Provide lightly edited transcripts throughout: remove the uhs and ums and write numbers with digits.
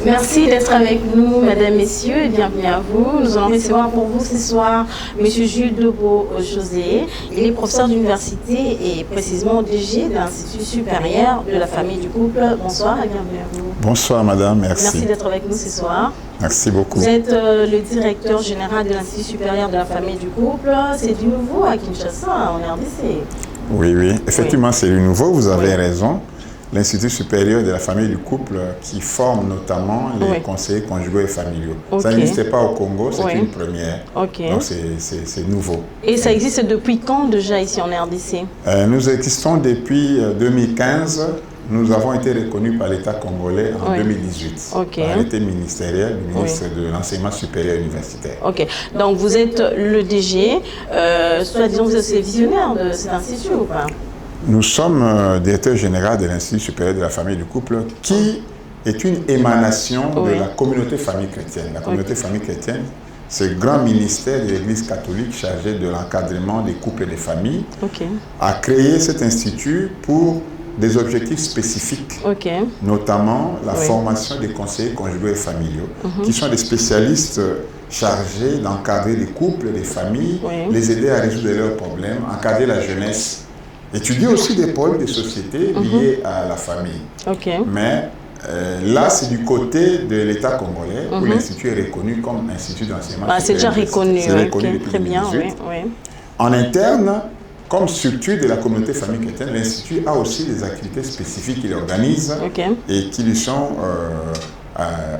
Merci d'être avec nous, mesdames, messieurs, et bienvenue à vous. Nous allons recevoir pour vous ce soir M. Jules Dobo-José. Il est professeur d'université et précisément DG de l'Institut supérieur de la famille du couple. Bonsoir et bienvenue à vous. Bonsoir madame, merci. Merci d'être avec nous ce soir. Merci beaucoup. Vous êtes le directeur général de l'Institut supérieur de la famille du couple. C'est du nouveau à Kinshasa, en RDC. Oui, effectivement, c'est du nouveau, vous avez raison. L'Institut supérieur de la famille du couple qui forme notamment les conseillers conjugaux et familiaux. Ça n'existait pas au Congo, c'est une première. Donc c'est nouveau. Et ça existe depuis quand déjà ici en RDC? Nous existons depuis 2015. Nous avons été reconnus par l'État congolais en 2018. Par l'arrêté ministériel du ministre de l'Enseignement supérieur universitaire. Donc vous êtes le DG, soit disons vous êtes le visionnaire de cet institut ou pas? Nous sommes directeur général de l'Institut supérieur de la famille du couple qui est une émanation de la communauté famille chrétienne. La communauté famille chrétienne, c'est le grand ministère de l'Église catholique chargé de l'encadrement des couples et des familles, a créé cet institut pour des objectifs spécifiques, notamment la formation des conseillers conjugaux et familiaux, qui sont des spécialistes chargés d'encadrer les couples, les familles, les aider à résoudre leurs problèmes, encadrer la jeunesse, étudier aussi des problèmes de société liés à la famille. Mais là, c'est du côté de l'État congolais, où l'Institut est reconnu comme Institut d'enseignement. C'est déjà reconnu, depuis très bien. 2018. En interne, comme structure de la communauté famille chrétienne, l'Institut a aussi des activités spécifiques qu'il organise et qui lui sont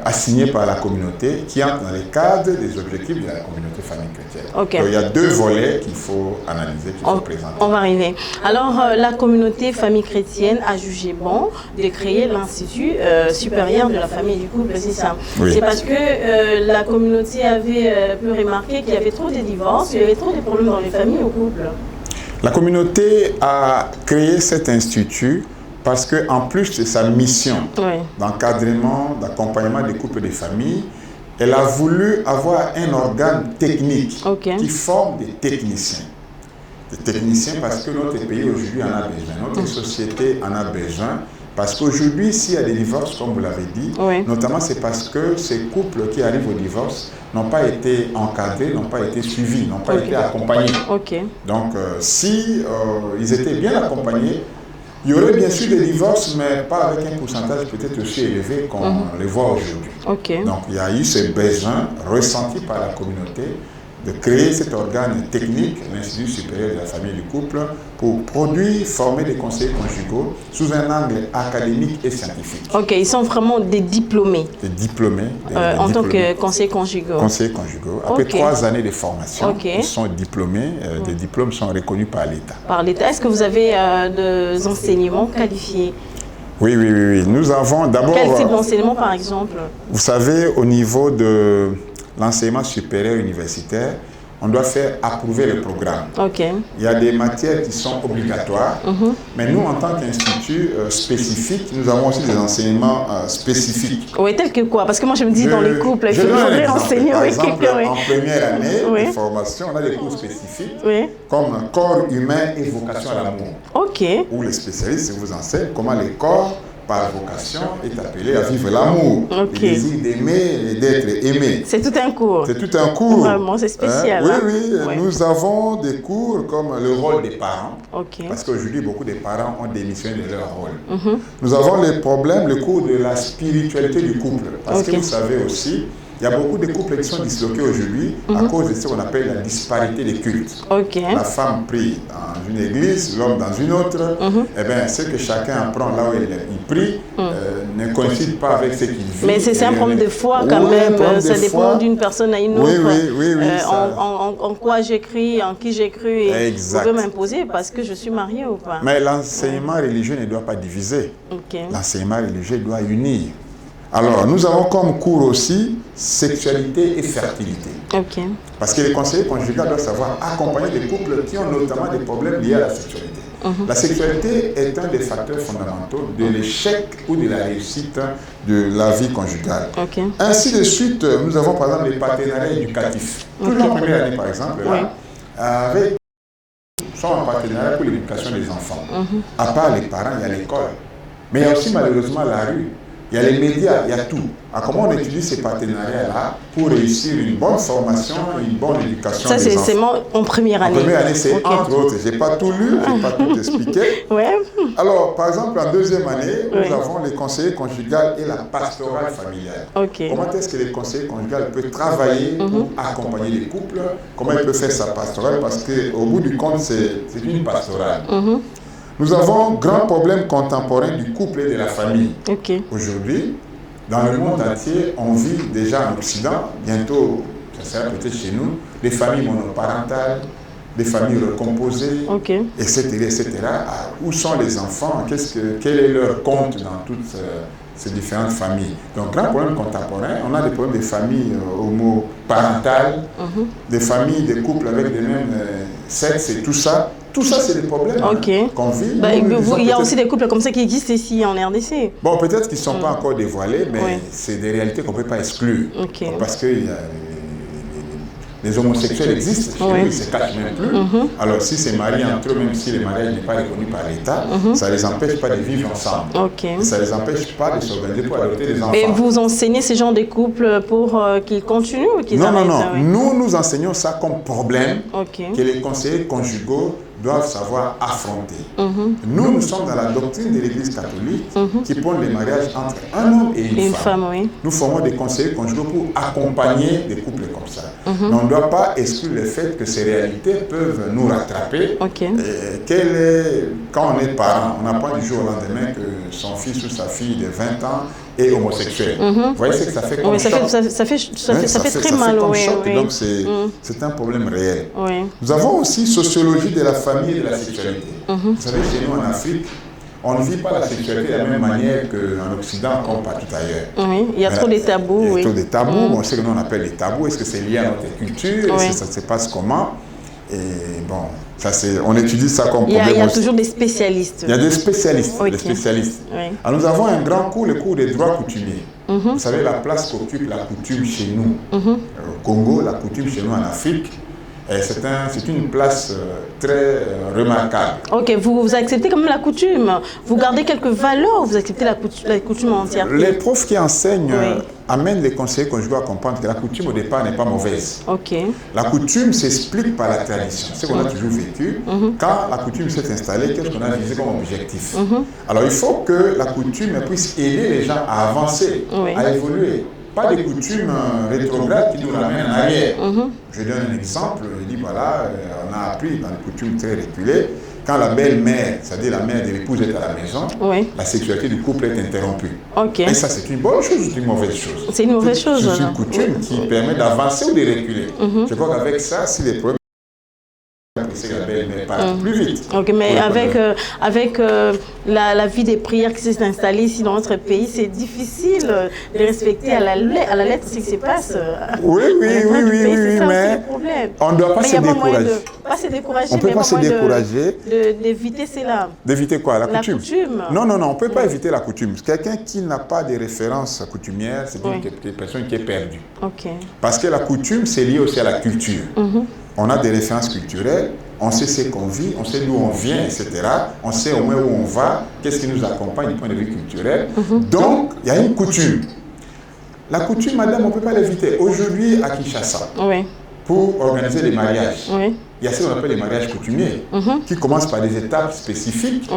assignées par la communauté, qui entrent dans les cadres des objectifs de la communauté famille chrétienne. Donc, il y a deux volets qu'il faut analyser, qu'il faut présenter. On va arriver. Alors, la communauté famille chrétienne a jugé bon de créer l'Institut supérieur de la famille du couple, c'est ça. C'est parce que la communauté avait pu remarquer qu'il y avait trop de divorces, il y avait trop de problèmes dans les familles au couple. La communauté a créé cet institut parce qu'en plus de sa mission d'encadrement, d'accompagnement des couples et des familles, elle a voulu avoir un organe technique qui forme des techniciens. Des techniciens parce que notre pays aujourd'hui en a besoin, notre société en a besoin. Parce qu'aujourd'hui, s'il y a des divorces, comme vous l'avez dit, notamment c'est parce que ces couples qui arrivent au divorce n'ont pas été encadrés, n'ont pas été suivis, n'ont pas été accompagnés. Donc, si ils étaient bien accompagnés, il y aurait bien sûr des divorces, mais pas avec un pourcentage peut-être aussi élevé qu'on les voit aujourd'hui. Donc, il y a eu ce besoin ressenti par la communauté de créer cet organe technique, l'Institut supérieur de la famille du couple, pour produire, former des conseillers conjugaux sous un angle académique et scientifique. Ils sont vraiment des diplômés. Des diplômés. En tant que conseillers conjugaux. Conseillers conjugaux. Après 3 années de formation, ils sont diplômés. Des diplômes sont reconnus par l'État. Par l'État. Est-ce que vous avez des enseignements qualifiés? Oui. Nous avons d'abord... Quel type d'enseignement, par exemple? Vous savez, au niveau de l'enseignement supérieur universitaire, on doit faire approuver le programme. Il y a des matières qui sont obligatoires, mais nous, en tant qu'institut spécifique, nous avons aussi des enseignements spécifiques. Tel que quoi? Parce que moi, je me dis, dans les couples, il faudrait enseigner. Par exemple, en première année de formation, on a des cours spécifiques, comme corps humain et vocation à l'amour. Où les spécialistes vous enseignent comment les corps, par vocation, est appelé à vivre l'amour, le désir d'aimer et d'être aimé. C'est tout un cours. C'est tout un cours. Vraiment, c'est spécial. Nous avons des cours comme le rôle des parents, parce qu'aujourd'hui, beaucoup de parents ont démissionné de leur rôle. Nous avons les problèmes, le cours de la spiritualité du couple, parce que vous savez aussi, il y a beaucoup de couples qui sont disloqués aujourd'hui à cause de ce qu'on appelle la disparité des cultes. La femme prie dans une église, l'homme dans une autre. Eh bien, ce que chacun apprend là où il prie ne coïncide pas avec ce qu'il vit. Mais c'est un problème de foi quand même. Ça dépend d'une personne à une autre. En quoi j'ai cru, en qui j'ai cru. Et vous pouvez m'imposer parce que je suis mariée ou pas. Mais l'enseignement religieux ne doit pas diviser. L'enseignement religieux doit unir. Alors, nous avons comme cours aussi sexualité et fertilité. Parce que les conseillers conjugaux doivent savoir accompagner des couples qui ont notamment des problèmes liés à la sexualité. La sexualité est un des facteurs fondamentaux de l'échec ou de la réussite de la vie conjugale. Ainsi de suite, nous avons par exemple les partenariats éducatifs. Toujours en première année, par exemple, avec sont en partenariat pour l'éducation des enfants. À part les parents, il y a l'école. Mais il y a aussi malheureusement la rue. il y a les médias, il y a tout. Alors, comment on utilise ces partenariats-là pour réussir une bonne formation, une bonne éducation des enfants? Ça, c'est en première année. En première année, c'est entre autres. Je n'ai pas tout lu, je n'ai pas tout expliqué. Alors, par exemple, en deuxième année, nous avons les conseillers conjugales et la pastorale familiale. Comment est-ce que les conseillers conjugales peuvent travailler pour accompagner les couples? Comment ils peuvent faire sa pastorale? Parce qu'au bout du compte, c'est une pastorale. Nous avons un grand problème contemporain du couple et de la famille. Aujourd'hui, dans le monde entier, on vit déjà en Occident, bientôt, ça sera peut-être chez nous, des familles monoparentales, des familles recomposées, etc., etc. Où sont les enfants? Quel est leur compte dans toutes ces différentes familles? Donc, grand problème contemporain, on a des problèmes de familles homoparentales, des familles, des couples avec des mêmes sexes et tout ça. Tout ça, c'est des problèmes qu'on vit. Il y a aussi des couples comme ça qui existent ici en RDC. Bon, peut-être qu'ils ne sont pas encore dévoilés, mais c'est des réalités qu'on ne peut pas exclure. Parce que les homosexuels existent, chez eux, ils ne se cachent même plus. Alors, si c'est marié entre eux, même si le mariage n'est pas reconnu par l'État, ça ne les empêche pas de vivre ensemble. Et ça ne les empêche pas de s'organiser pour adopter des enfants. Et vous enseignez ces genres de couples pour qu'ils continuent ou qu'ils arrêtent? Non. Nous enseignons ça comme problème que les conseillers conjugaux doivent savoir affronter. Nous sommes dans la doctrine de l'Église catholique qui prône les mariages entre un homme et une femme. Nous formons des conseillers conjugaux pour accompagner des couples comme ça. Mais on ne doit pas exclure le fait que ces réalités peuvent nous rattraper. Quand on est parent, on apprend du jour au lendemain que son fils ou sa fille de 20 ans est homosexuel. Vous voyez ce que ça fait comme choc. Ça fait très mal. Donc c'est un problème réel. Nous avons aussi sociologie de la famille et de la sexualité. Vous savez, chez nous en Afrique, on ne vit pas la sexualité de la même manière qu'en Occident, comme partout ailleurs. Il y a trop de tabous. Il y a trop de tabous. On sait que nous on appelle les tabous. Est-ce que c'est lié à notre culture? Est-ce que ça se passe comment? Et bon, on étudie ça comme problème. Il y a toujours des spécialistes. Il y a des spécialistes. Des spécialistes. Alors nous avons un grand cours, le cours des droits coutumiers. Vous savez la place qu'occupe la coutume chez nous. Au Congo, la coutume chez nous en Afrique, c'est une place très remarquable. Vous acceptez quand même la coutume. Vous gardez quelques valeurs, vous acceptez la coutume entière. Les profs qui enseignent amènent les conseillers conjugaux à comprendre que la coutume au départ n'est pas mauvaise. La coutume s'explique par la tradition. C'est ce qu'on a toujours vécu. Quand la coutume s'est installée, qu'est-ce qu'on a visé comme objectif? Alors il faut que la coutume puisse aider les gens à avancer, à évoluer. Pas des coutumes rétrogrades qui nous ramènent en arrière. Je donne un exemple, je dis voilà, on a appris dans les coutumes très reculées, quand la belle-mère, c'est-à-dire la mère de l'épouse est à la maison, la sexualité du couple est interrompue. Et ça, c'est une bonne chose ou une mauvaise chose? C'est une mauvaise chose. C'est une coutume qui permet d'avancer ou de reculer. Je crois qu'avec ça, si les problèmes la belle-mère part plus vite. Mais avec la vie des prières qui s'est installée ici dans notre pays, c'est difficile de respecter à la lettre ce qui se passe. Oui, mais on ne doit pas se décourager. On ne peut pas se décourager. D'éviter cela. D'éviter quoi? La coutume? Non, on ne peut pas éviter la coutume. Quelqu'un qui n'a pas de référence coutumière, c'est une personne qui est perdue. Parce que la coutume, c'est lié aussi à la culture. On a des références culturelles, on sait ce qu'on vit, on sait d'où on vient, etc. On sait au moins où on va, qu'est-ce qui nous accompagne du point de vue culturel. Donc, il y a une coutume. La coutume, madame, on ne peut pas l'éviter. Aujourd'hui, à Kinshasa, pour organiser les mariages, il y a ce qu'on appelle les mariages coutumiers, qui commencent par des étapes spécifiques.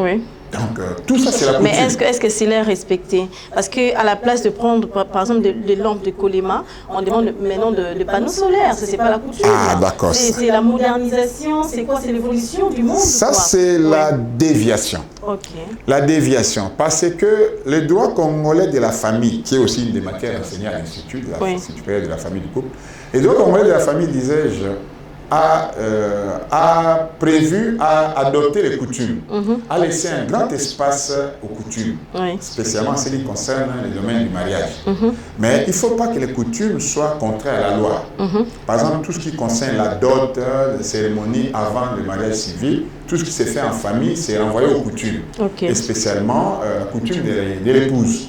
Donc, tout ça, c'est la coutume. Mais est-ce que c'est là respecté? Parce qu'à la place de prendre, par exemple, des lampes de Colema, on demande maintenant de panneaux solaires. Ce n'est pas la coutume. D'accord. C'est la modernisation, c'est quoi? C'est l'évolution du monde? Ça, c'est la déviation. La déviation. Parce que le droit congolais de la famille, qui est aussi une des matières enseignées à l'Institut supérieur de la famille du couple, le droit congolais de la famille, disais-je, a prévu à adopter les coutumes, a laissé un grand espace aux coutumes, spécialement celles qui concernent le domaine du mariage. Mais il ne faut pas que les coutumes soient contraires à la loi. Par exemple, tout ce qui concerne la dot, les cérémonies avant le mariage civil, tout ce qui s'est fait en famille, c'est renvoyé aux coutumes, et spécialement la coutume de l'épouse.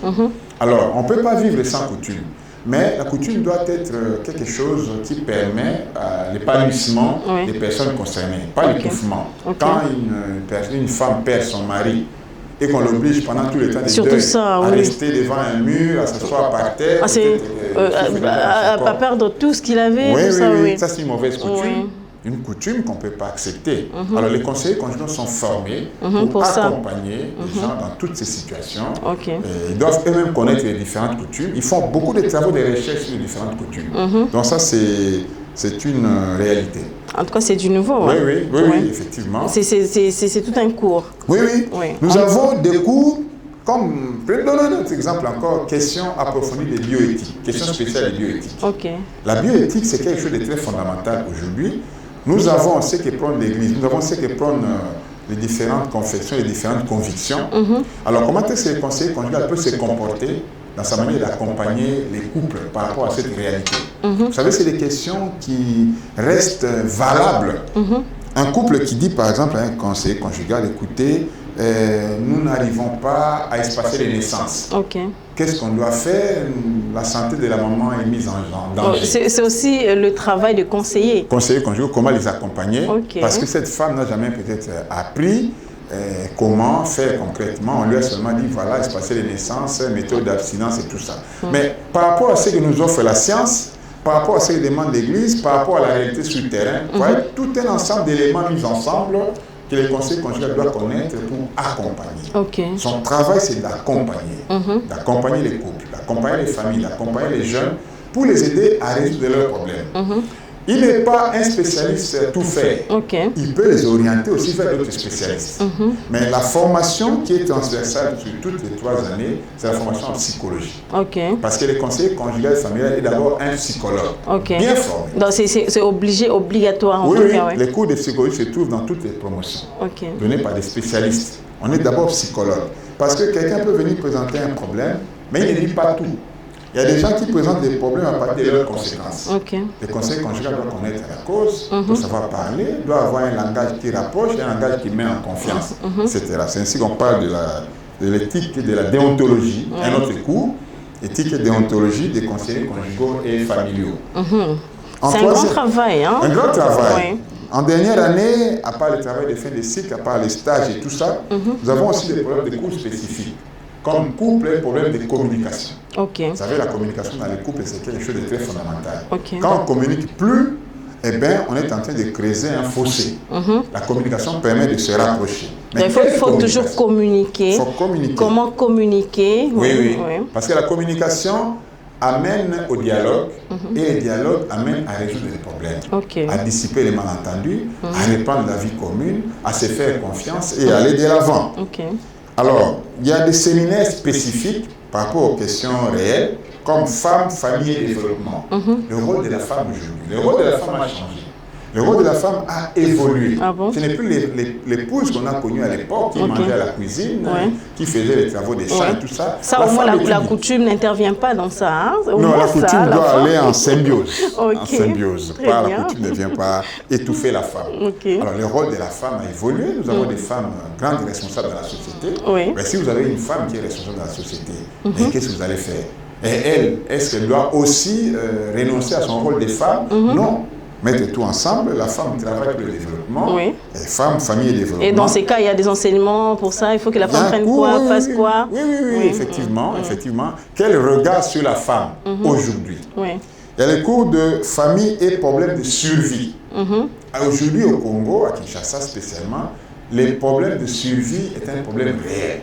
Alors, on ne peut pas vivre sans coutume. Mais la coutume doit être quelque chose qui permet l'épanouissement des personnes concernées, pas l'étouffement. Quand une femme perd son mari et qu'on l'oblige pendant tout le temps de deuil à rester devant un mur, à s'asseoir par terre, pas perdre tout ce qu'il avait. Oui, ça c'est une mauvaise coutume. Une coutume qu'on ne peut pas accepter. Alors les conseillers conjugaux sont formés pour accompagner les gens dans toutes ces situations. Ils doivent eux-mêmes connaître les différentes coutumes. Ils font beaucoup de travaux de recherche sur les différentes coutumes. Donc ça c'est une réalité. En tout cas, c'est du nouveau. Oui, effectivement. C'est tout un cours. Oui. Nous avons des cours comme, donnons notre exemple encore, question approfondie de bioéthique, question spéciale de bioéthique. La bioéthique, c'est quelque chose de très fondamental aujourd'hui. Nous avons ce que prône l'Église, nous avons ce que prônent les différentes confessions, les différentes convictions. Alors, comment est-ce que le conseiller conjugal peut se comporter dans sa manière d'accompagner les couples par rapport à cette réalité? Vous savez, c'est des questions qui restent valables. Un couple qui dit, par exemple, à un conseiller conjugal, écoutez, nous n'arrivons pas à espacer les naissances. Qu'est-ce qu'on doit faire? La santé de la maman est mise en danger. C'est aussi le travail de conseiller. Conseiller conjugal, comment les accompagner? Parce que cette femme n'a jamais peut-être appris comment faire concrètement. On lui a seulement dit, voilà, espacer les naissances, méthode d'abstinence et tout ça. Mais par rapport à ce que nous offre la science, par rapport à ce que demande l'Église, par rapport à la réalité sur le terrain, tout un ensemble d'éléments mis ensemble que le conseil conjugal doit connaître pour accompagner. Son travail, c'est d'accompagner. D'accompagner les couples, d'accompagner les familles, d'accompagner les jeunes pour les aider à résoudre leurs problèmes. Il n'est pas un spécialiste tout fait. Il peut les orienter aussi vers d'autres spécialistes. Mais la formation qui est transversale sur toutes les 3 années, c'est la formation en psychologie. Parce que le conseiller conjugal familial est d'abord un psychologue. Bien formé. Donc c'est obligatoire. Oui, les cours de psychologie se trouvent dans toutes les promotions. Donnés par des spécialistes. On est d'abord psychologue. Parce que quelqu'un peut venir présenter un problème, mais il ne dit pas tout. Il y a des gens qui présentent des problèmes à partir de leurs conséquences. Le conseil conjugal doit connaître la cause, doit savoir parler, doit avoir un langage qui rapproche, un langage qui met en confiance, etc. C'est ainsi qu'on parle de l'éthique et de la déontologie, un autre cours, éthique et déontologie des conseillers conjugaux et familiaux. C'est un grand travail. Un grand travail. En dernière année, à part le travail de fin de cycle, à part les stages et tout ça, nous avons aussi des problèmes de cours spécifiques. Comme couple, problème de communication. Vous savez, la communication dans les couples, c'est quelque chose de très fondamental. Quand on ne communique plus, eh bien, on est en train de creuser un fossé. La communication permet de se rapprocher. Mais il faut toujours communiquer. Il faut communiquer. Comment communiquer? Oui. Parce que la communication amène au dialogue et le dialogue amène à résoudre les problèmes, à dissiper les malentendus, à reprendre la vie commune, à se faire confiance et à aller de l'avant. Alors, il y a des séminaires spécifiques par rapport aux questions réelles, comme femme, famille et développement. Le rôle de la femme aujourd'hui. Le rôle de la femme a changé. Le rôle de la femme a évolué. Ce n'est plus l'épouse qu'on a connue à l'époque, qui mangeait à la cuisine, qui faisait les travaux des champs et tout ça. Ça, au moins, la coutume n'intervient pas dans ça. Non, la coutume doit aller en symbiose. En symbiose. La coutume ne vient pas étouffer la femme. Alors, le rôle de la femme a évolué. Nous avons des femmes grandes responsables dans la société. Mais si vous avez une femme qui est responsable dans la société, qu'est-ce que vous allez faire? Et elle, est-ce qu'elle doit aussi renoncer à son rôle de femme? Non. Mettre tout ensemble, la femme travaille pour le développement, femme, famille et développement. Et dans ces cas, il y a des enseignements pour ça, il faut que la femme prenne quoi, fasse quoi. Oui, effectivement. Quel regard sur la femme aujourd'hui? Il y a les cours de famille et problèmes de survie. Aujourd'hui au Congo, à Kinshasa spécialement, les problèmes de survie est un problème réel.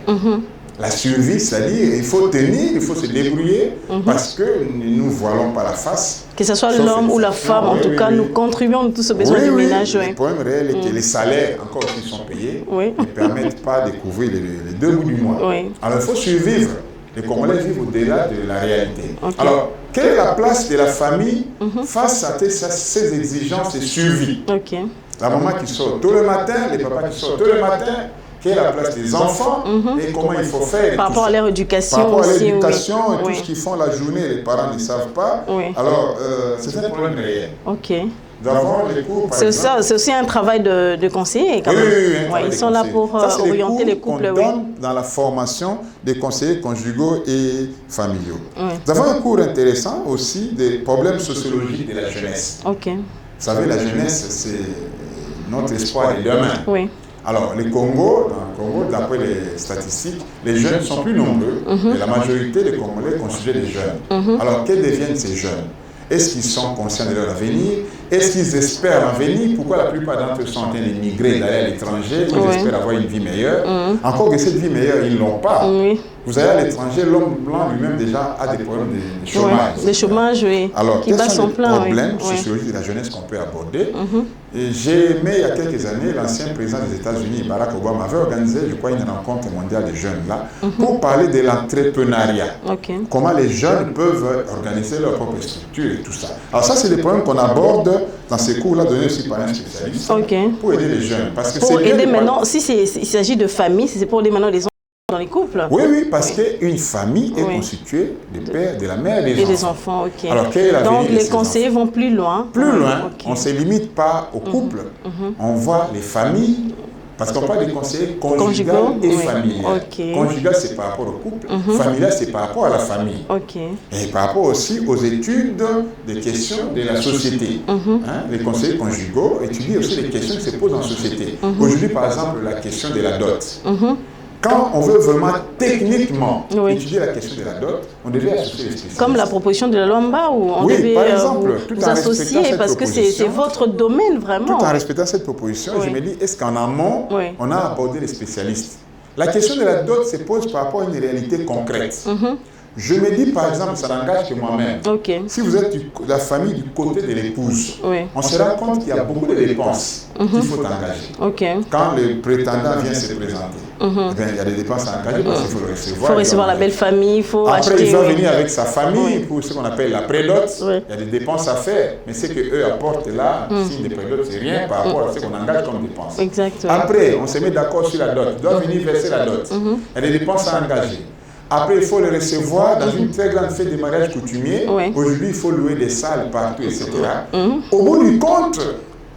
La survie, c'est-à-dire il faut tenir, il faut se débrouiller parce que nous ne voilons pas la face. Que ce soit l'homme ou la femme, en tout cas, nous contribuons tous aux besoins du ménage. Le problème réel est que les salaires, encore qui sont payés, ne permettent pas de couvrir les 2 bouts du mois. Alors il faut survivre. Les Congolais vivent au-delà de la réalité. Alors, quelle est la place de la famille face à ces exigences de survie? La maman qui sort tôt le matin, les papas qui sortent tôt le matin, quelle est la place des enfants et comment il faut faire. Par rapport à leur éducation. Par rapport à l'éducation et tout ce qu'ils font la journée, les parents ne savent pas. Alors, c'est un problème réel. C'est aussi un travail de conseiller. Ils sont là pour orienter les couples. Dans la formation des conseillers conjugaux et familiaux. Nous avons un cours intéressant aussi des problèmes sociologiques de la jeunesse. Vous savez, la jeunesse, c'est notre espoir de demain. Alors, dans le Congo, d'après les statistiques, les jeunes sont plus nombreux, et la majorité des Congolais considèrent des jeunes. Alors, que deviennent ces jeunes? Est-ce qu'ils sont conscients de leur avenir? Est-ce qu'ils espèrent l'avenir? Pourquoi la plupart d'entre eux sont en train de migrer, d'aller à l'étranger? Ils espèrent avoir une vie meilleure. Encore que cette vie meilleure, ils ne l'ont pas. Vous allez à l'étranger, l'homme blanc lui-même déjà a des problèmes de chômage. Le chômage, oui. Alors, quels sont les problèmes sociologiques de la jeunesse qu'on peut aborder? J'ai aimé il y a quelques années, l'ancien président des États-Unis, Barack Obama, avait organisé, je crois, une rencontre mondiale des jeunes là, pour parler de l'entrepreneuriat. Comment les jeunes peuvent organiser leur propre structure et tout ça. Alors ça, c'est des problèmes qu'on aborde dans ces cours-là, donnés aussi par un spécialiste, pour aider les jeunes. Parce que pour aider maintenant, si il s'agit de famille, si c'est pour aider maintenant les enfants dans les couples. Oui, parce qu'une famille est constituée du père, de la mère et des enfants. Alors, donc les conseillers vont plus loin. On ne se limite pas au couple. On voit les familles, parce qu'on parle des conseillers conjugal et familial. Conjugal, c'est par rapport au couple. Familial, c'est par rapport à la famille. Et par rapport aussi aux études des questions de la société. Les conseillers conjugaux étudient aussi les questions qui se posent en société. Aujourd'hui, par exemple, la question de la dot. Quand on veut vraiment techniquement étudier la question de la dot, on devait associer les spécialistes. Comme la proposition de la Lomba, où on devait par exemple, vous associer, parce que c'est votre domaine vraiment. Tout en respectant cette proposition, je me dis, est-ce qu'en amont, on a abordé les spécialistes? La question de la dot se pose par rapport à une réalité concrète. Je me dis, par exemple, ça n'engage que moi-même. Si vous êtes de la famille du côté de l'épouse, on se rend compte qu'il y a beaucoup de dépenses qu'il faut engager. Quand le prétendant vient se présenter, il y a des dépenses à engager parce qu'il faut le recevoir. Il faut recevoir la belle famille, il faut acheter. Après, il va venir avec sa famille pour ce qu'on appelle la prédote. Il y a des dépenses à faire, mais ce qu'eux apportent là, signe de prédote, c'est rien par rapport à ce qu'on engage comme dépenses. Après, on se met d'accord sur la dot. Il doit venir verser la dot. Il y a des dépenses à engager. Après, il faut le recevoir dans une très grande fête de mariage coutumier. Aujourd'hui, il faut louer des salles partout, etc. Au bout du compte,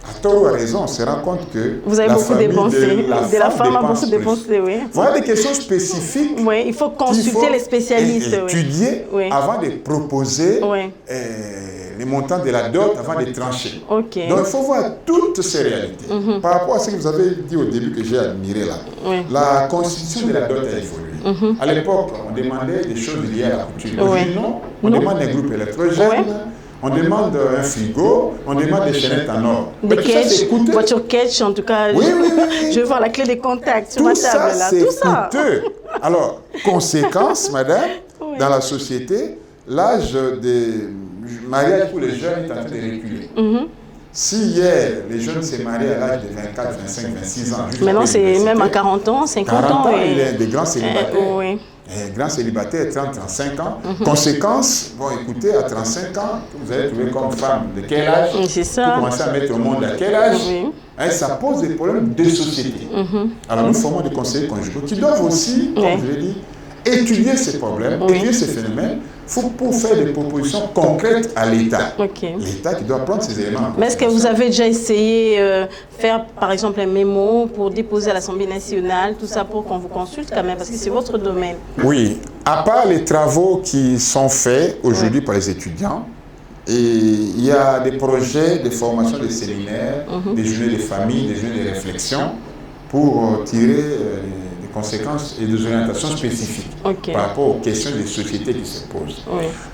à tort ou à raison, on se rend compte que vous avez beaucoup dépensé. De la femme a beaucoup dépensé, Voilà des questions spécifiques. Il faut consulter les spécialistes. Étudier avant de proposer les montants de la dot, avant de trancher. Donc, il faut voir toutes ces réalités. Par rapport à ce que vous avez dit au début que j'ai admiré là, la constitution de la dot a évolué. À l'époque, on demandait des choses liées à la couture. Aujourd'hui, non. On demande un groupe électrogène, on demande un frigo, on demande des chaînettes en or. Des catch, voiture catch, en tout cas. Je veux voir la clé des contacts sur ma table. Tout ça, c'est coûteux. Alors, conséquence, madame, dans la société, l'âge de mariage pour les jeunes est en train de reculer. Si hier, les jeunes se mariaient à l'âge de 24, 25, 26 ans. Maintenant, c'est même à 40 ans, 50 ans. Il y a des grands célibataires. Grands célibataires, 30, 35 ans. Conséquence, bon, écoutez, à 35 ans, vous allez trouver comme femme de quel âge? C'est ça. Vous commencez à mettre au monde à quel âge? Ça pose des problèmes de société. Alors, nous formons des conseillers conjugaux qui doivent aussi, comme je l'ai dit, étudier ces problèmes, étudier ces phénomènes, pour faire des propositions concrètes à l'État. L'État qui doit prendre ces éléments. Mais est-ce que vous avez déjà essayé de faire, par exemple, un mémo pour déposer à l'Assemblée nationale, tout ça pour qu'on vous consulte quand même, parce que c'est votre domaine? Oui, à part les travaux qui sont faits aujourd'hui par les étudiants, et il y a des projets de formation, des séminaires, des journées de famille, des journées de réflexion pour tirer conséquences et des orientations spécifiques par rapport aux questions des sociétés qui se posent.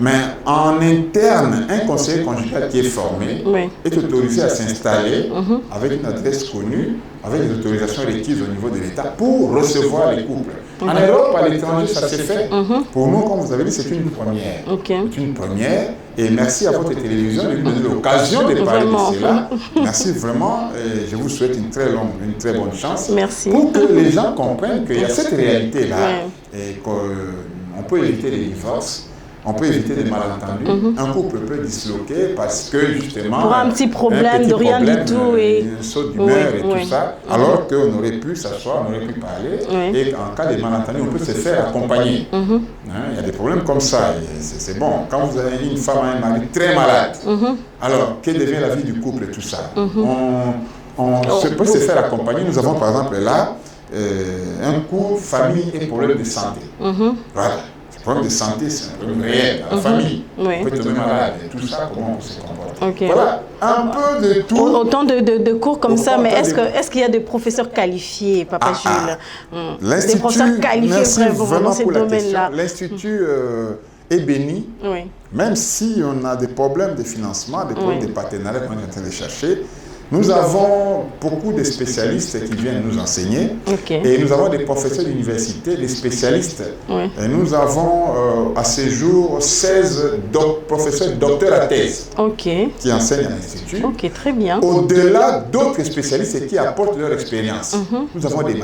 Mais en interne, un conseiller conjugal qui est formé est autorisé à s'installer avec une adresse connue, avec des autorisations requises au niveau de l'État pour recevoir les couples. En Europe, à l'étranger, ça s'est fait. Pour nous, comme vous avez dit, c'est une première. C'est une première. Et merci à votre télévision de nous donner l'occasion de parler de cela. Merci vraiment. Et je vous souhaite une très bonne chance. Merci. Pour que les gens comprennent qu'il y a cette réalité-là et qu'on peut éviter les divorces. On peut éviter des malentendus. Un couple peut disloquer parce que justement... Pour un petit problème de rien du tout. Une saute d'humeur et tout ça. Alors qu'on aurait pu s'asseoir, on aurait pu parler. Et en cas de malentendu, on peut se faire accompagner. Il y a des problèmes comme ça. C'est bon. Quand vous avez une femme et un mari très malade, alors quelle devient la vie du couple et tout ça? On peut se faire accompagner. Nous avons par exemple là un cours famille et problèmes de santé. Voilà. problème de santé, c'est un problème réel dans la famille. Oui. On peut tomber malade, et tout ça, comment on se comporte. Okay. Voilà, un peu de tout. Autant de cours comme ça, mais est-ce qu'il y a des professeurs qualifiés, Papa Jules? Des professeurs qualifiés vraiment dans ces domaines-là. L'Institut est béni, même si on a des problèmes de financement, des problèmes de partenariat qu'on est en train de chercher. Nous avons beaucoup de spécialistes qui viennent nous enseigner et nous avons des professeurs d'université, des spécialistes. Et nous avons à ce jour 16 professeurs docteurs à thèse qui enseignent à l'Institut. Très bien. Au-delà d'autres spécialistes qui apportent leur expérience. Nous avons des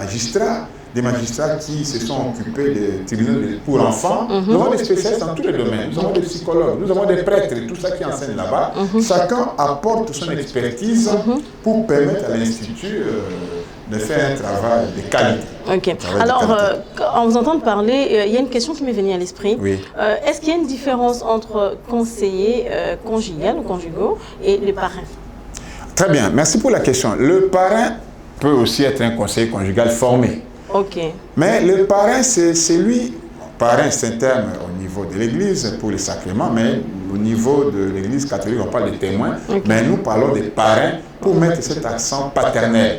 magistrats qui se sont occupés des tribunaux pour enfants. Nous avons des spécialistes dans tous les domaines. Nous avons des psychologues, nous avons des prêtres, tout ça qui enseignent là-bas. Chacun apporte son expertise pour permettre à l'Institut de faire un travail de qualité. Alors, en vous entendant parler, il y a une question qui m'est venue à l'esprit. Est-ce qu'il y a une différence entre conseiller conjugal ou conjugaux et le parrain? Très bien, merci pour la question. Le parrain peut aussi être un conseiller conjugal formé. Mais le parrain, c'est lui. Parrain, c'est un terme au niveau de l'Église pour les sacrements, mais au niveau de l'Église catholique, on parle de témoins. Mais nous parlons des parrains pour mettre cet accent paternel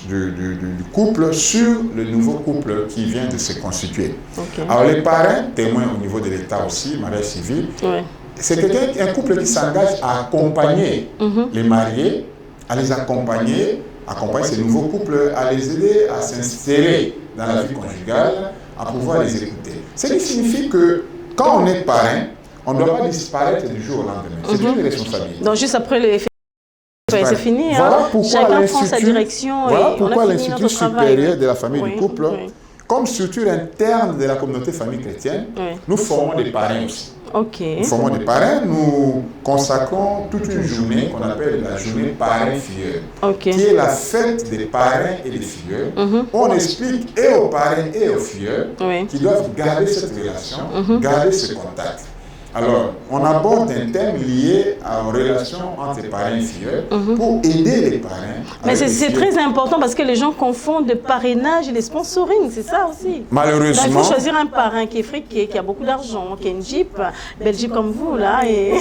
du couple sur le nouveau couple qui vient de se constituer. Alors les parrains, témoins au niveau de l'État aussi, mariage civil, c'est un couple qui s'engage à accompagner les mariés, à les accompagner ces nouveaux couples, à les aider à s'insérer dans la vie conjugale, à pouvoir les écouter. Ce qui signifie que quand on est parrain, on ne doit pas disparaître du jour au lendemain. C'est une responsabilité. Donc juste après les faits, c'est fini. Voilà pourquoi chacun prend sa direction. Voilà pourquoi l'Institut supérieur de la famille du couple, comme structure interne de la communauté famille chrétienne, nous formons des parrains aussi. Nous formons des parrains, nous consacrons toute une journée qu'on appelle la journée parrain-filleul, qui est la fête des parrains et des filleuls. On explique et aux parrains et aux filleuls qui doivent garder cette relation, garder ce contact. Alors, on aborde un thème lié aux relations entre les parrains et filleuls pour aider les parrains. Mais c'est très important parce que les gens confondent le parrainage et les sponsoring, c'est ça aussi. Malheureusement. Il faut choisir un parrain qui est friqué, qui a beaucoup d'argent, qui a une Jeep, belle Jeep comme vous, là, et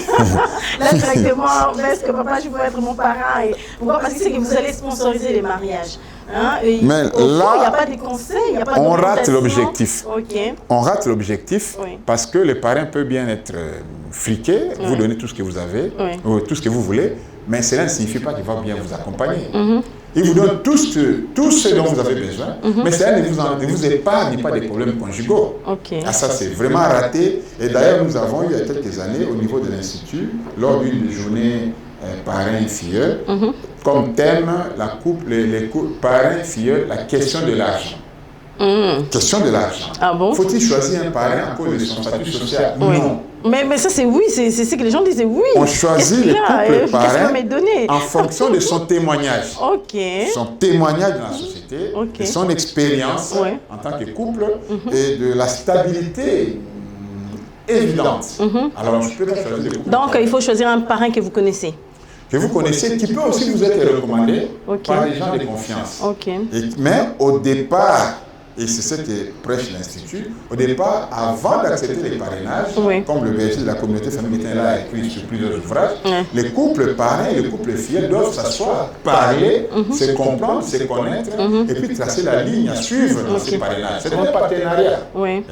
là, directement, est-ce que papa, je veux être mon parrain? Et pourquoi? Parce que c'est que vous allez sponsoriser les mariages. Mais là, il n'y a pas de conseils, il n'y a pas de on rate l'objectif. On rate l'objectif parce que le parrain peut bien être friqué, vous donner tout ce que vous avez, tout ce que vous voulez, mais cela ne signifie pas qu'il va bien vous accompagner. Il vous donne tout ce dont vous avez besoin, mais cela ne vous épargne pas des problèmes conjugaux. Ça, c'est vraiment raté. Et d'ailleurs, nous avons eu il y a quelques années, au niveau de l'Institut, lors d'une journée parrain-filleul, comme thème, les parrains-filleuls, la question de l'argent. Question de l'argent. Ah bon? Faut-il choisir un parrain à cause de son statut social? Non. Mais ça, c'est oui, c'est ce que les gens disent, oui. On choisit le couple parrain en fonction de son témoignage. Son témoignage dans la société, de son expérience en tant que couple et de la stabilité évidente. Alors, je peux pas choisir le couple. Donc, il faut choisir un parrain que vous connaissez. Que vous connaissez, qui peut aussi vous être recommandé par des gens de confiance. Mais au départ, et c'est ce que prêche l'Institut, au départ, avant d'accepter les parrainages, comme le berger de la communauté famille chrétienne a écrit sur plusieurs ouvrages, les couples parrains et les couples filleuls doivent s'asseoir, parler, se comprendre, se connaître, et puis tracer la ligne à suivre dans ces parrainages. C'est un partenariat.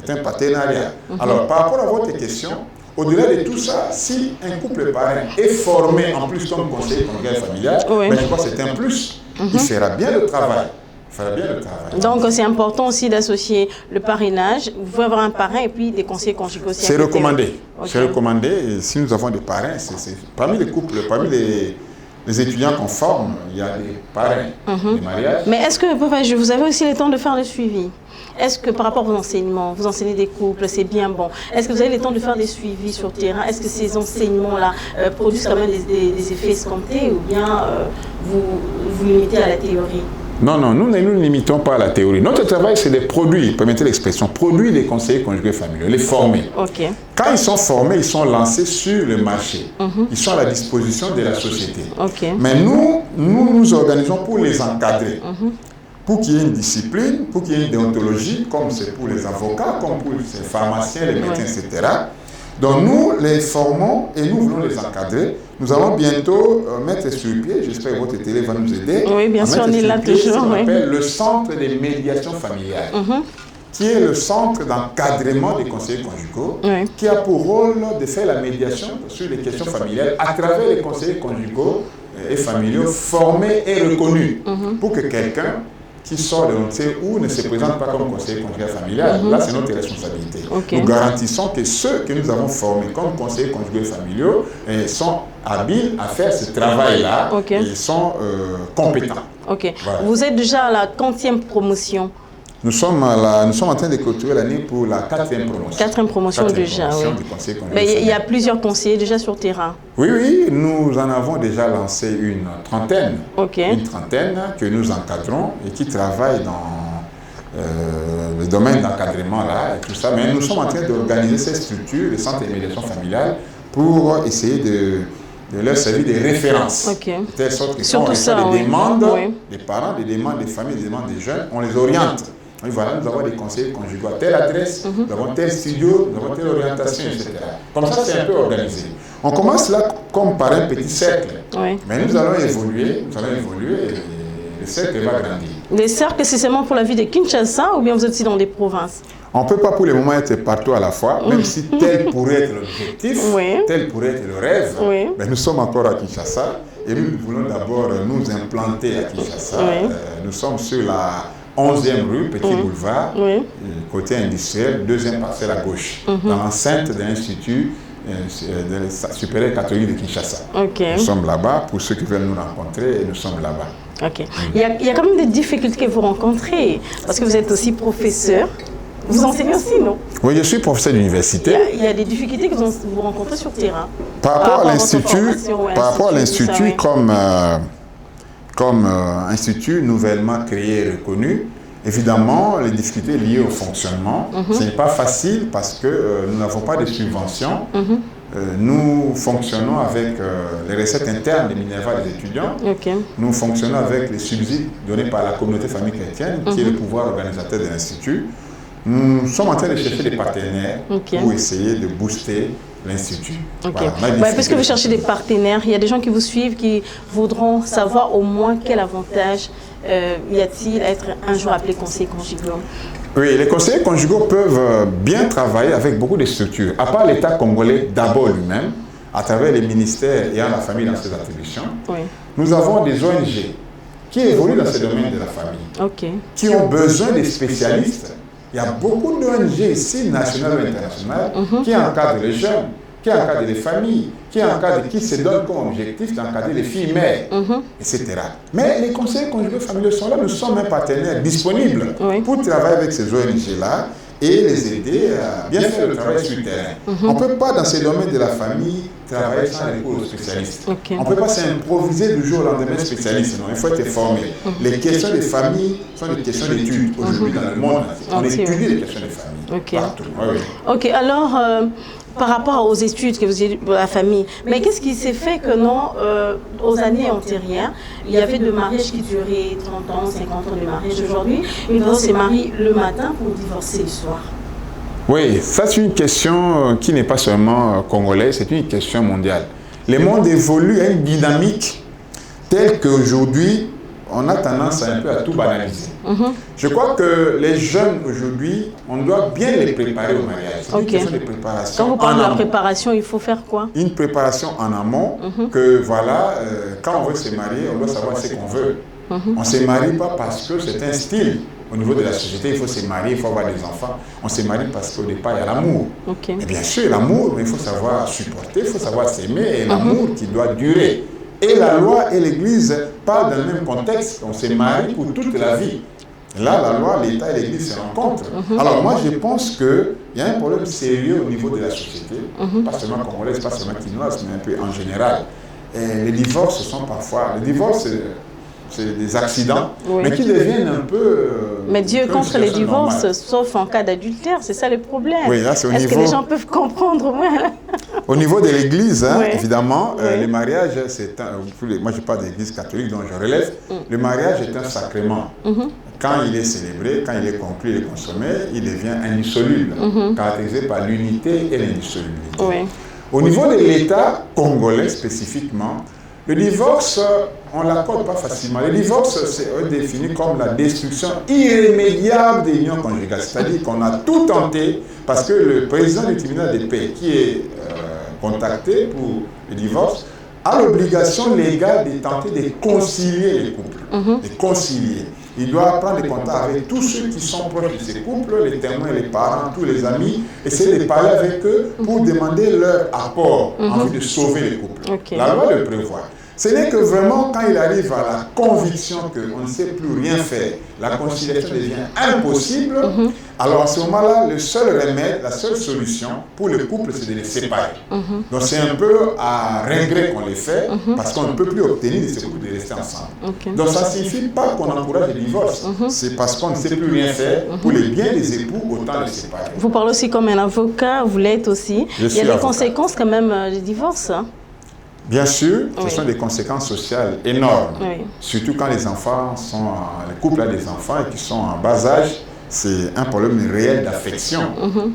C'est un partenariat. Alors, par rapport à votre question, au-delà de tout ça, si un couple parrain est formé en plus comme conseiller conjugal familial, mais je crois que c'est un plus. Il fera bien le travail. Donc c'est important aussi d'associer le parrainage. Vous pouvez avoir un parrain et puis des conseillers conjugaux aussi. C'est recommandé. C'est recommandé. Et si nous avons des parrains, parmi les couples, parmi les étudiants qu'on forme, il y a des parrains, des mariages. Mais est-ce que vous avez aussi le temps de faire le suivi? Est-ce que par rapport à vos enseignements, vous enseignez des couples, c'est bien bon. Est-ce que vous avez le temps de faire des suivis sur le terrain? Est-ce que ces enseignements-là produisent quand même des effets escomptés ou bien vous limitez à la théorie? Non, nous ne nous limitons pas à la théorie. Notre travail, c'est de produire, permettez l'expression, produire les conseillers conjugués familiaux, les former. Quand ils sont formés, ils sont lancés sur le marché. Ils sont à la disposition de la société. Mais nous organisons pour les encadrer. pour qu'il y ait une discipline, pour qu'il y ait une déontologie, comme c'est pour les avocats, comme pour les pharmaciens, les médecins, etc. Donc nous les formons et nous voulons les encadrer. Nous allons bientôt mettre sur pied, j'espère que votre télé va nous aider. Oui, bien sûr, on est là toujours. Ce qu'on appelle le centre des médiations familiales, qui est le centre d'encadrement des conseillers conjugaux, qui a pour rôle de faire la médiation sur les questions familiales à travers les conseillers conjugaux et familiaux formés et reconnus, pour que quelqu'un qui sort de l'ONCE ou ne se présente pas comme conseiller conjugal familial, là c'est notre responsabilité. Nous garantissons que ceux que nous avons formés comme conseillers conjugaux familiaux sont habiles à faire ce travail-là et ils sont compétents. Voilà. Vous êtes déjà à la 40e promotion. Nous sommes en train de clôturer l'année pour la 4e promotion. 4e promotion déjà, oui. Mais il y a plusieurs conseillers déjà sur terrain. Oui, nous en avons déjà lancé une trentaine. Une trentaine que nous encadrons et qui travaillent dans le domaine d'encadrement là et tout ça. Mais nous sommes en train d'organiser ces structures, les centres de médiation familiale, pour essayer de leur servir des références. De telle sorte que quand on reçoit des demandes des parents, des demandes des familles, des demandes des jeunes, on les oriente. Et voilà, nous avons des conseillers conjugaux à telle adresse, nous avons tel studio, nous avons telle orientation, etc. Comme ça, c'est un peu organisé. On commence là comme par un petit cercle. Mais nous allons évoluer et le cercle va grandir. Les cercles, c'est seulement pour la vie de Kinshasa ou bien vous êtes aussi dans des provinces? On ne peut pas pour le moment être partout à la fois, même si tel pourrait être l'objectif, tel pourrait être le rêve. Mais nous sommes encore à Kinshasa et nous voulons d'abord nous implanter à Kinshasa. Nous sommes sur la 11e rue, Petit Boulevard, côté industriel, 2e parcelle à gauche, dans l'enceinte de l'Institut supérieur catholique de Kinshasa. Nous sommes là-bas, pour ceux qui veulent nous rencontrer, nous sommes là-bas. Il y a quand même des difficultés que vous rencontrez, parce que vous êtes aussi professeur. Vous enseignez aussi, non? Oui, je suis professeur d'université. Il y a des difficultés que vous rencontrez sur terrain. Par rapport à l'Institut, comme institut nouvellement créé et reconnu, évidemment, les difficultés liées au fonctionnement, ce n'est pas facile parce que nous n'avons pas de subventions. Nous fonctionnons avec les recettes internes des Minerva des étudiants. Nous fonctionnons avec les subsides donnés par la communauté famille chrétienne, qui est le pouvoir organisateur de l'Institut. Nous sommes en train de chercher des partenaires pour essayer de booster l'Institut. Puisque vous cherchez des partenaires, il y a des gens qui vous suivent, qui voudront savoir au moins quel avantage y a-t-il à être un jour appelé conseiller conjugaux. Oui, les conseillers conjugaux peuvent bien travailler avec beaucoup de structures. À part l'État congolais d'abord lui-même, à travers les ministères ayant la famille dans ses attributions, nous avons des ONG qui évoluent dans ce domaine de la famille, qui ont besoin des spécialistes. Il y a beaucoup d'ONG ici, nationales ou internationales, qui encadrent les jeunes, qui encadrent les familles, qui se donnent comme objectif d'encadrer les filles mères, etc. Mais les conseillers conjugaux familiaux sont là, nous sommes un partenaire disponible pour travailler avec ces ONG-là et les aider à bien faire le travail sur le terrain. On ne peut pas, dans ces domaines de la famille, travailler sans recours aux spécialistes. On ne peut pas s'improviser du jour au lendemain spécialiste. Non, il faut être formé. Les questions des familles sont des questions d'études. Aujourd'hui, dans le monde, on étudie les questions des familles. Partout. Alors, par rapport aux études que vous avez pour la famille, mais qu'est-ce qui s'est fait que non, aux années antérieures, il y avait des mariages qui duraient 30 ans, 50 ans de mariage. Aujourd'hui, une femme se marie le matin pour divorcer le soir. Oui, ça c'est une question qui n'est pas seulement congolaise, c'est une question mondiale. Le monde évolue à une dynamique telle qu'aujourd'hui, on a tendance un peu à tout banaliser. Je crois que les jeunes aujourd'hui, on doit bien les préparer au mariage. C'est une question de préparation. Quand vous parlez de la préparation, il faut faire quoi? Une préparation en amont, que voilà, quand on veut se marier, on doit savoir ce qu'on veut. On ne se marie pas parce que c'est un style. Au niveau de la société, il faut se marier, il faut avoir des enfants. On se marie parce qu'au départ, il y a l'amour. Et bien sûr, l'amour, il faut savoir supporter, il faut savoir s'aimer, et l'amour qui doit durer. Et la loi et l'Église parlent dans le même contexte. On se marie pour toute la vie. Là, la loi, l'État et l'Église se rencontrent. Alors moi, je pense qu'il y a un problème sérieux au niveau de la société, pas seulement congolaise, pas seulement quinoise, mais un peu en général. Et les divorces sont parfois... Les divorces, c'est des accidents, mais qui deviennent un peu... mais Dieu contre les divorces, sauf en cas d'adultère, c'est ça le problème. Oui, là, c'est au Est-ce que les gens peuvent comprendre Au niveau de l'Église, évidemment, les mariages, c'est un... Moi, je parle de l'Église catholique, dont je relève. Le mariage est un sacrement quand il est célébré, quand il est conclu, il est consommé, il devient indissoluble, caractérisé par l'unité et l'indissolubilité. Oui. Au niveau de l'État congolais spécifiquement, le divorce, on ne l'accorde pas facilement. Le divorce, c'est défini comme la destruction irrémédiable des unions conjugales. C'est-à-dire qu'on a tout tenté, parce que le président du tribunal de paix, qui est contacté pour le divorce, a l'obligation légale de tenter de concilier les couples, de concilier. Il doit prendre des contacts avec tous ceux qui sont proches de ces couples, les témoins, les parents, tous les amis, essayer de parler avec eux pour demander leur apport en vue de sauver les couples. La loi le prévoit. Ce n'est que vraiment quand il arrive à la conviction qu'on ne sait plus rien faire, la conciliation devient impossible, alors à ce moment-là, le seul remède, la seule solution pour le couple, c'est de les séparer. Donc c'est un peu à regret qu'on les fait, parce qu'on ne peut plus obtenir de ce couple de rester ensemble. Donc ça ne signifie pas qu'on encourage le divorce, c'est parce qu'on ne sait plus rien faire pour les biens des époux, autant les séparer. Vous parlez aussi comme un avocat, vous l'êtes aussi. Il y a des conséquences quand même du divorce. Bien sûr, ce sont des conséquences sociales énormes, surtout quand les enfants sont, les couples ont des enfants et qui sont en bas âge, c'est un problème réel d'affection.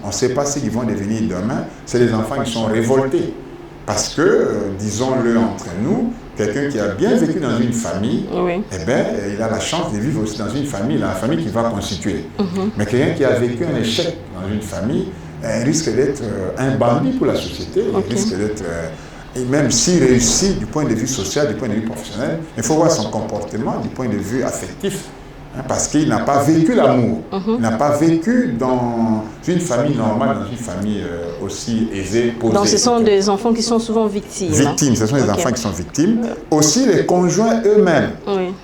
On ne sait pas ce qu'ils vont devenir demain, c'est des enfants qui sont révoltés. Parce que, disons-le entre nous, quelqu'un qui a bien vécu dans une famille, eh bien, il a la chance de vivre aussi dans une famille, la famille qu'il va constituer. Mais quelqu'un qui a vécu un échec dans une famille, risque d'être un bandit pour la société, il risque d'être... Et même s'il réussit du point de vue social, du point de vue professionnel, il faut voir son comportement du point de vue affectif. Parce qu'il n'a pas vécu l'amour. Il n'a pas vécu dans une famille normale, dans une famille aussi aisée, posée. Donc ce sont des enfants qui sont souvent victimes. Victimes, ce sont des enfants qui sont victimes. Aussi les conjoints eux-mêmes.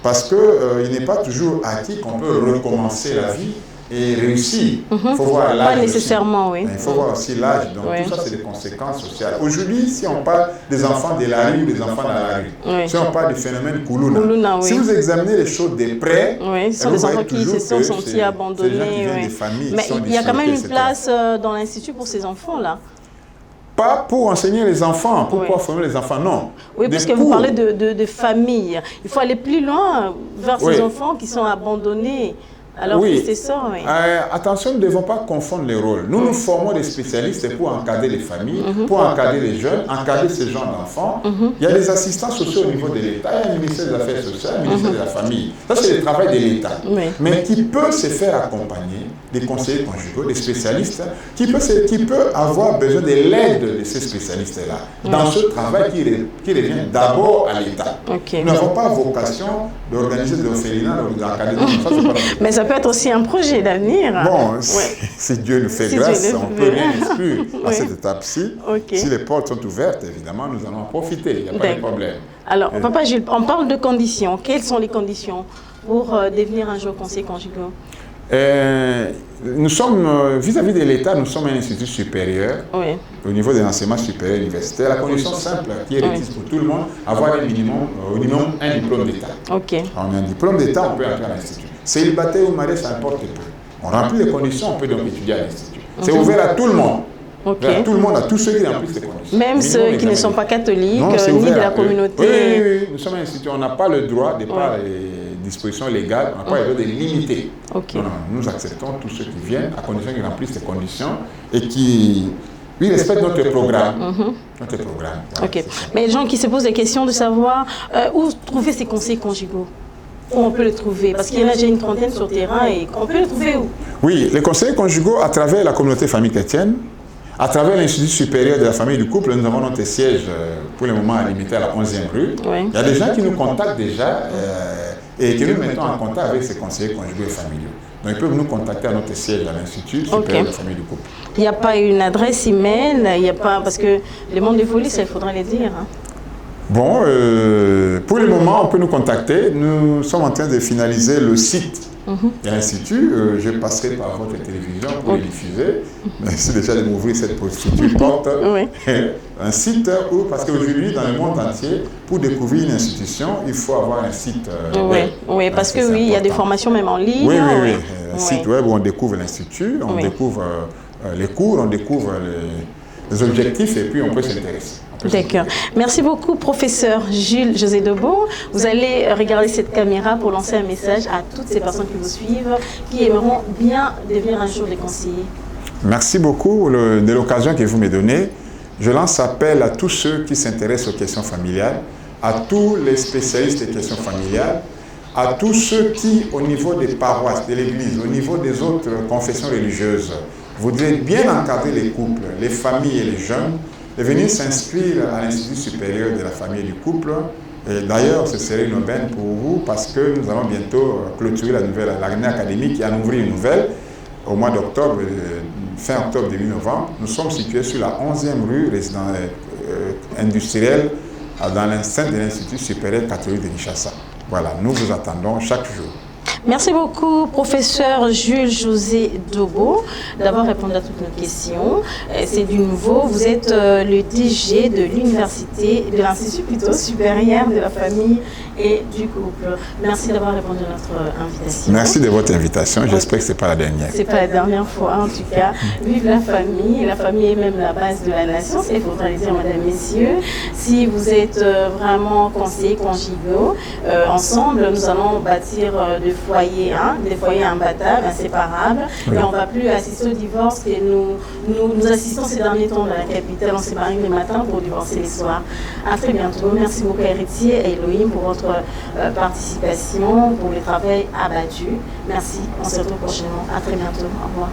Parce qu'il n'est pas toujours acquis qu'on peut recommencer la vie et réussir. Il faut voir l'âge. Pas nécessairement, Il faut voir aussi l'âge. Donc tout ça, c'est des conséquences sociales. Aujourd'hui, si on parle des enfants de la rue ou des enfants dans la rue, si on parle du phénomène Koulouna, si vous examinez les choses de près, ce sont des enfants qui se sont sentis abandonnés. Mais il y a quand même une place dans l'institut pour ces enfants-là. Pas pour enseigner les enfants, pourquoi former les enfants, non. Oui, parce que vous parlez de famille. Il faut aller plus loin vers ces enfants qui sont abandonnés. Alors que c'est ça, attention, nous ne devons pas confondre les rôles. Nous formons des spécialistes pour encadrer les familles, pour encadrer les jeunes, encadrer ces gens d'enfants. Il y a des assistants sociaux au niveau de l'État, il y a un ministère des Affaires sociales, un ministère de la Famille. Ça, c'est le travail de l'État. Mais qui peut se faire accompagner des conseillers conjugaux, des spécialistes, qui peut avoir besoin de l'aide de ces spécialistes-là, dans ce travail qui revient d'abord à l'État. Nous n'avons pas vocation d'organiser des orphelinats ou d'encadrer mais ça peut être aussi un projet d'avenir. Bon, si Dieu nous fait grâce, on ne peut rien exclure à cette étape-ci. Si les portes sont ouvertes, évidemment, nous allons en profiter, il n'y a pas de problème. Alors, Papa Jules, on parle de conditions. Quelles sont les conditions pour devenir un jour conseiller conjugal? Nous sommes, vis-à-vis de l'État, nous sommes un institut supérieur, au niveau de l'enseignement supérieur universitaire. La condition simple qui est requise pour tout le monde, avoir un minimum, au minimum un diplôme d'État. On a un diplôme d'État, on peut entrer à l'Institut. Célibataire ou marié, ça n'importe pas. On remplit les conditions, on peut donc étudier à l'Institut. C'est ouvert à tout le monde. À tout le monde, à tous ceux qui remplissent les conditions. Même ceux qui ne sont pas catholiques, ni de la communauté. Oui, nous sommes un institut, on n'a pas le droit, de par les dispositions légales, on n'a pas le droit de limiter. Non, nous acceptons tous ceux qui viennent, à condition qu'ils remplissent les conditions et qui respectent notre programme. Notre programme. Voilà, mais les gens qui se posent des questions de savoir où trouver ces conseils conjugaux. Où on peut le trouver? Parce qu'il y en a déjà une trentaine sur le terrain et on peut le trouver où? Oui, les conseillers conjugaux à travers la communauté famille chrétienne, à travers l'Institut supérieur de la famille du couple, nous avons notre siège pour le moment limité à la 11e rue. Il y a des gens qui nous contactent déjà et que nous mettons en contact avec ces conseillers conjugaux et familiaux. Donc ils peuvent nous contacter à notre siège à l'Institut supérieur de la famille du couple. Il n'y a pas une adresse email, il n'y a pas, parce que les mondes de folie, ça il faudrait les dire. Bon, pour le moment, on peut nous contacter. Nous sommes en train de finaliser le site de l'Institut. Je passerai par votre télévision pour le diffuser. Merci déjà de m'ouvrir cette future porte. Un site où, parce qu'aujourd'hui, dans le monde entier, pour découvrir une institution, il faut avoir un site web. Oui, parce que il y a des formations même en ligne. Oui. Un site web où on découvre l'Institut, on découvre les cours, on découvre les objectifs et puis on peut s'intéresser. D'accord. Merci beaucoup, professeur Jules José Dobo. Vous allez regarder cette caméra pour lancer un message à toutes ces personnes qui vous suivent, qui aimeront bien devenir un jour des conseillers. Merci beaucoup de l'occasion que vous me donnez. Je lance appel à tous ceux qui s'intéressent aux questions familiales, à tous les spécialistes des questions familiales, à tous ceux qui, au niveau des paroisses, de l'Église, au niveau des autres confessions religieuses, voudraient bien encadrer les couples, les familles et les jeunes, de venir s'inscrire à l'Institut supérieur de la famille et du couple. D'ailleurs, ce serait une aubaine pour vous parce que nous allons bientôt clôturer l'année académique et en ouvrir une nouvelle au mois d'octobre, fin octobre, début novembre. Nous sommes situés sur la 11e rue industrielle dans l'enceinte de l'Institut supérieur catholique de Kinshasa. Voilà, nous vous attendons chaque jour. Merci beaucoup, professeur Jules José Dobo, d'avoir répondu à toutes nos questions. C'est du nouveau. Vous êtes le DG de l'université, de l'Institut plutôt supérieur de la famille et du couple. Merci d'avoir répondu à notre invitation. Merci de votre invitation. J'espère que ce n'est pas la dernière. Ce n'est pas la dernière fois, en tout cas. Vive la famille. La famille est même la base de la nation. Il faudra le dire, mesdames, messieurs. Si vous êtes vraiment conseillers conjugaux, ensemble, nous allons bâtir des foyers imbattables, inséparables. Oui. Et on ne va plus assister au divorce que nous assistons ces derniers temps dans la capitale. On se marie le matin pour divorcer les soirs. À très bientôt. Merci beaucoup, Héritier et Elohim, pour votre participation, pour le travail abattu. Merci. On se retrouve prochainement. À très bientôt. Au revoir.